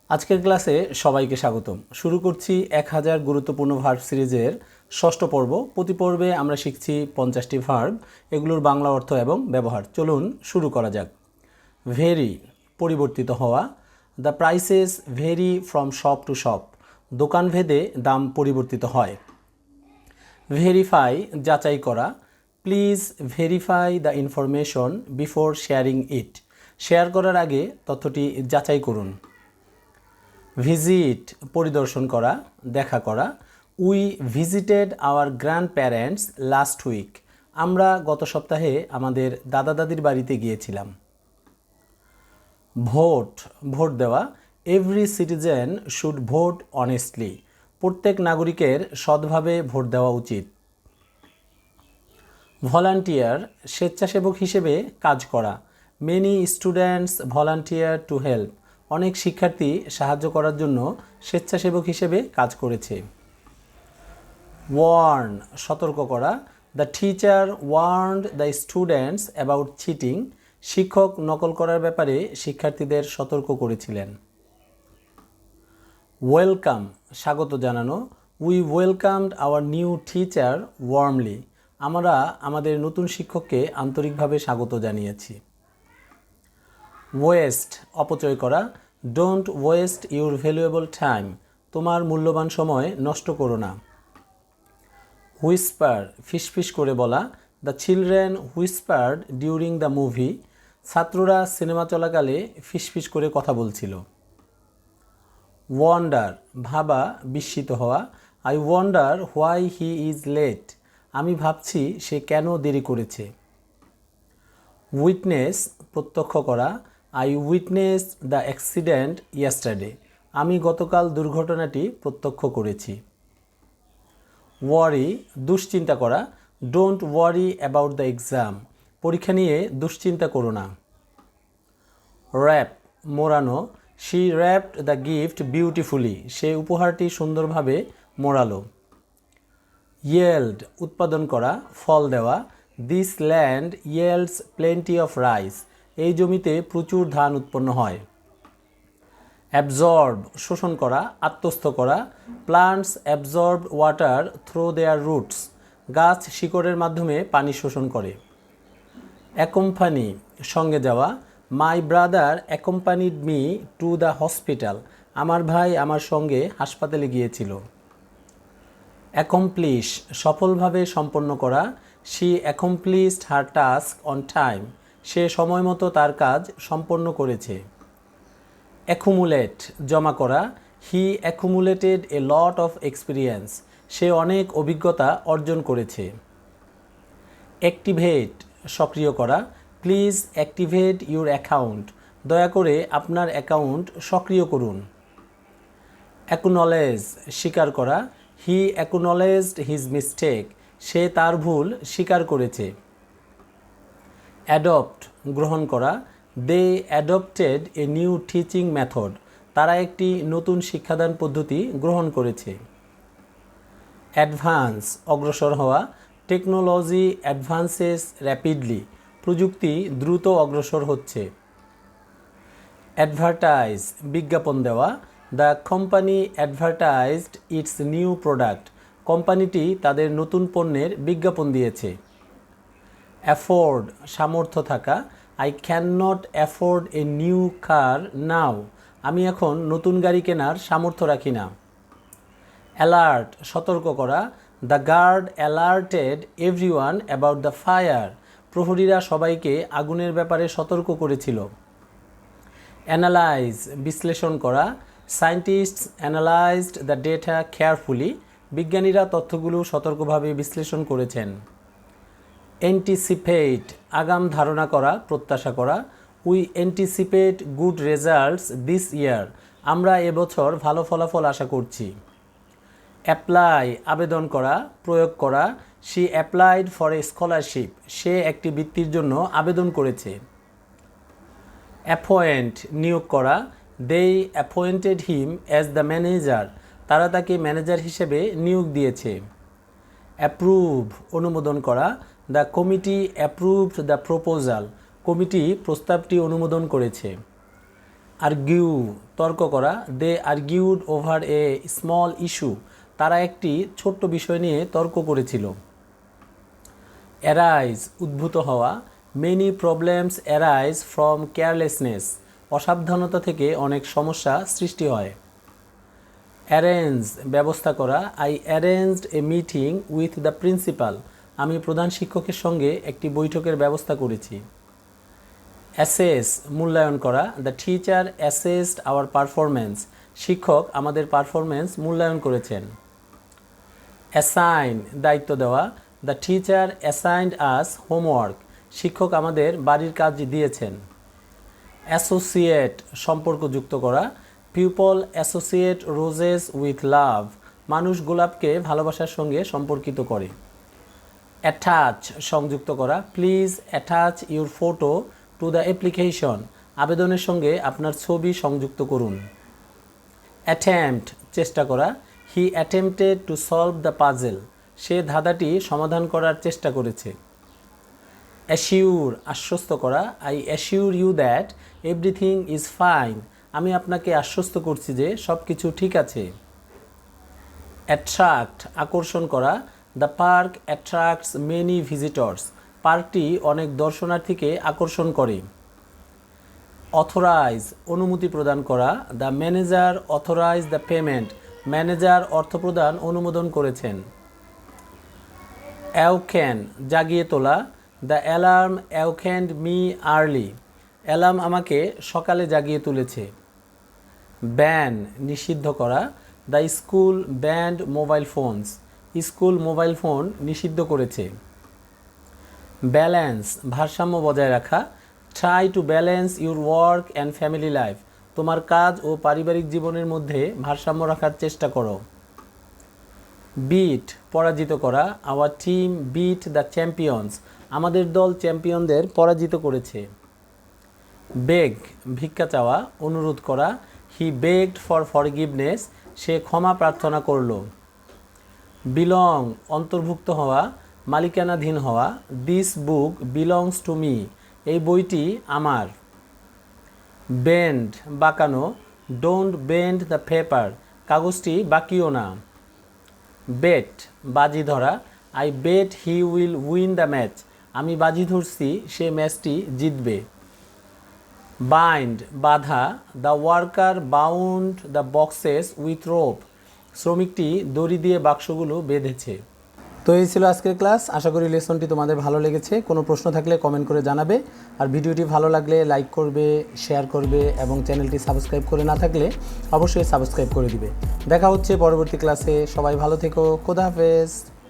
আজকের ক্লাসে সবাইকে স্বাগতম। শুরু করছি 1000 গুরুত্বপূর্ণ ভার্ব সিরিজের ষষ্ঠ পর্ব। প্রতি পর্বে আমরা শিখছি 50টি ভার্ব, এগুলোর বাংলা অর্থ এবং ব্যবহার। চলুন শুরু করা যাক। ভেরি, পরিবর্তিত হওয়া। The prices vary from shop to shop, দোকান ভেদে দাম পরিবর্তিত হয়। ভেরিফাই, যাচাই করা। Please verify the information before sharing it, share করার আগে তথ্যটি যাচাই করুন। ভিজিট, পরিদর্শন করা, দেখা করা। We visited our grandparents last week, আমরা গত সপ্তাহে আমাদের দাদা দাদির বাড়িতে গিয়েছিলাম। ভোট, ভোট দেওয়া। Every citizen should vote honestly, প্রত্যেক নাগরিকের সৎভাবে ভোট দেওয়া উচিত। ভলান্টিয়ার, স্বেচ্ছাসেবক হিসেবে কাজ করা। Many students volunteer to help, অনেক শিক্ষার্থী সাহায্য করার জন্য স্বেচ্ছাসেবক হিসেবে কাজ করেছে। ওয়ার্ন, সতর্ক করা। The teacher warned the students about cheating, শিক্ষক নকল করার ব্যাপারে শিক্ষার্থীদের সতর্ক করেছিলেন। ওয়েলকাম, স্বাগত জানানো। We welcomed our new teacher warmly, আমরা আমাদের নতুন শিক্ষককে আন্তরিকভাবে স্বাগত জানিয়েছি। ওয়েস্ট, অপচয় করা। Don't waste your valuable time, তোমার মূল্যবান সময় নষ্ট করো না। হুইসপার, ফিসফিস করে বলা। The children whispered during the movie, ছাত্ররা সিনেমা চলাকালে ফিসফিস করে কথা বলছিল। ওয়ান্ডার, ভাবা, বিস্মিত হওয়া। I wonder why he is late, আমি ভাবছি সে কেন দেরি করেছে। উইটনেস, প্রত্যক্ষ করা। I witness the accident yesterday, আমি গতকাল দুর্ঘটনাটি প্রত্যক্ষ করেছি। ওয়ারি, দুশ্চিন্তা করা। Don't worry about the exam, পরীক্ষা নিয়ে দুশ্চিন্তা করো না। র্যাপ, মোড়ানো। She wrapped the gift beautifully, সে উপহারটি সুন্দরভাবে মোড়ালো। ইয়েল্ড, উৎপাদন করা, ফল দেওয়া। This land yields plenty of rice, এই জমিতে প্রচুর ধান উৎপন্ন হয়। অ্যাবজর্ব, শোষণ করা, আত্মস্থ করা। প্লান্টস অ্যাবজর্ব ওয়াটার থ্রু দেয়ার রুটস, গাছ শিকড়ের মাধ্যমে পানি শোষণ করে। অ্যাকম্পানি, সঙ্গে যাওয়া। My brother accompanied me to the hospital, আমার ভাই আমার সঙ্গে হাসপাতালে গিয়েছিল। অ্যাকমপ্লিশ, সফলভাবে সম্পন্ন করা। She accomplished her task on time, সে সময়মতো তার কাজ সম্পন্ন করেছে। অ্যাকুমুলেট, জমা করা। He accumulated a lot of experience, সে অনেক অভিজ্ঞতা অর্জন করেছে। অ্যাক্টিভেট, সক্রিয় করা। প্লিজ অ্যাক্টিভেট ইউর অ্যাকাউন্ট, দয়া করে আপনার অ্যাকাউন্ট সক্রিয় করুন। অ্যাকনোলেজ, স্বীকার করা। হি অ্যাকনোলেজড হিজ মিস্টেক, সে তার ভুল স্বীকার করেছে। অ্যাডপ্ট, গ্রহণ করা। They adopted a new teaching method, তারা একটি নতুন শিক্ষাদান পদ্ধতি গ্রহণ করেছে। অ্যাডভান্স, অগ্রসর হওয়া। টেকনোলজি অ্যাডভান্সেস র্যাপিডলি, প্রযুক্তি দ্রুত অগ্রসর হচ্ছে। অ্যাডভার্টাইজ, বিজ্ঞাপন দেওয়া। The company advertised its new product, কোম্পানিটি তাদের নতুন পণ্যের বিজ্ঞাপন দিয়েছে। অ্যাফোর্ড, সামর্থ্য থাকা। I can not afford a new car now, আমি এখন নতুন গাড়ি কেনার সামর্থ্য রাখি না। অ্যালার্ট, সতর্ক করা। The guard alerted everyone about the fire, প্রহরীরা সবাইকে আগুনের ব্যাপারে সতর্ক করেছিল। অ্যানালাইজ, বিশ্লেষণ করা। Scientists analysed the data carefully, বিজ্ঞানীরা তথ্যগুলো সতর্কভাবে বিশ্লেষণ করেছেন। অ্যান্টিসিপেট, আগাম ধারণা করা, প্রত্যাশা করা। We anticipate good results this ইয়ার, আমরা এবছর ভালো ফলাফল আশা করছি। অ্যাপ্লাই, আবেদন করা, প্রয়োগ করা। She applied for a scholarship, সে একটি বৃত্তির জন্য আবেদন করেছে। অ্যাপয়েন্ট, নিয়োগ করা। They appointed him as the manager, তারা তাকে ম্যানেজার হিসেবে নিয়োগ দিয়েছে। অ্যাপ্রুভ, অনুমোদন করা। The committee approved the proposal, কমিটি প্রস্তাবটি অনুমোদন করেছে। আর্গিউ তর্ক করা, they argued over a small issue, তারা একটি ছোট্ট বিষয় নিয়ে তর্ক করেছিল। অ্যারাইজ উদ্ভূত হওয়া, many problems arise from carelessness, অসাবধানতা থেকে অনেক সমস্যা সৃষ্টি হয়। অ্যারেঞ্জ ব্যবস্থা করা, I arranged a meeting with the principal, আমি প্রধান শিক্ষকের সঙ্গে একটি বৈঠকের ব্যবস্থা করেছি। অ্যাসেস মূল্যায়ন করা, the teacher assessed our performance, শিক্ষক আমাদের পারফরমেন্স মূল্যায়ন করেছেন। অ্যাসাইন দায়িত্ব দেওয়া, the teacher assigned us homework, শিক্ষক আমাদের বাড়ির কাজ দিয়েছেন। অ্যাসোসিয়েট সম্পর্ক যুক্ত করা, people associate roses with love, মানুষ গোলাপকে ভালোবাসার সঙ্গে সম্পর্কিত করে। অ্যাটাচ সংযুক্ত করা, please attach your photo to the application, আবেদনের সঙ্গে আপনার ছবি সংযুক্ত করুন। অ্যাটেম্পট চেষ্টা করা, he attempted to solve the puzzle, সে ধাঁধাটি সমাধান করার চেষ্টা করেছে। অ্যাসিউর আশ্বস্ত করা, I assure you that everything is fine, আমি আপনাকে আশ্বস্ত করছি যে সব কিছু ঠিক আছে। অ্যাট্রাক্ট আকর্ষণ করা, the park attracts many visitors, পার্কটি অনেক দর্শনার্থীকে আকর্ষণ করে। অথরাইজ অনুমতি প্রদান করা, the manager authorize the payment, manager অর্থপ্রদান অনুমোদন করেছেন। অ্যাওকেন জাগিয়ে তোলা, the alarm awakened me early, alarm আমাকে সকালে জাগিয়ে তুলেছে। ব্যান নিষিদ্ধ করা, the school banned mobile phones, school mobile phone নিষিদ্ধ করেছে। ব্যালেন্স ভারসাম্য বজায় রাখা, try to balance your work and family life, তোমার কাজ ও পারিবারিক জীবনের মধ্যে ভারসাম্য রাখার চেষ্টা করো। বিট পরাজিত করা, our team beat the champions, আমাদের দল চ্যাম্পিয়নদের পরাজিত করেছে। বেগ ভিক্ষা চাওয়া, অনুরোধ করা, হি বেগড ফর ফরগিভনেস, সে ক্ষমা প্রার্থনা করল। বিলং অন্তর্ভুক্ত হওয়া, মালিকানাধীন হওয়া, this book belongs to me, এই বইটি আমার। বেন্ড বাঁকানো, ডোন্ট বেন্ড দ্য পেপার, কাগজটি বাঁকিও না। বেট বাজি ধরা, I bet he will win the match, আমি বাজি ধরছি সে ম্যাচটি জিতবে। বাইন্ড বাধা, the worker bound the boxes with rope, শ্রমিকটি দড়ি দিয়ে বাক্সগুলো বেঁধেছে। তো এই ছিল আজকের ক্লাস, আশা করি লেসনটি তোমাদের ভালো লেগেছে। কোনো প্রশ্ন থাকলে কমেন্ট করে জানাবে, আর ভিডিওটি ভালো লাগলে লাইক করবে, শেয়ার করবে এবং চ্যানেলটি সাবস্ক্রাইব করে না থাকলে অবশ্যই সাবস্ক্রাইব করে দিবে। দেখা হচ্ছে পরবর্তী ক্লাসে, সবাই ভালো থেকো, খোদা হাফেজ।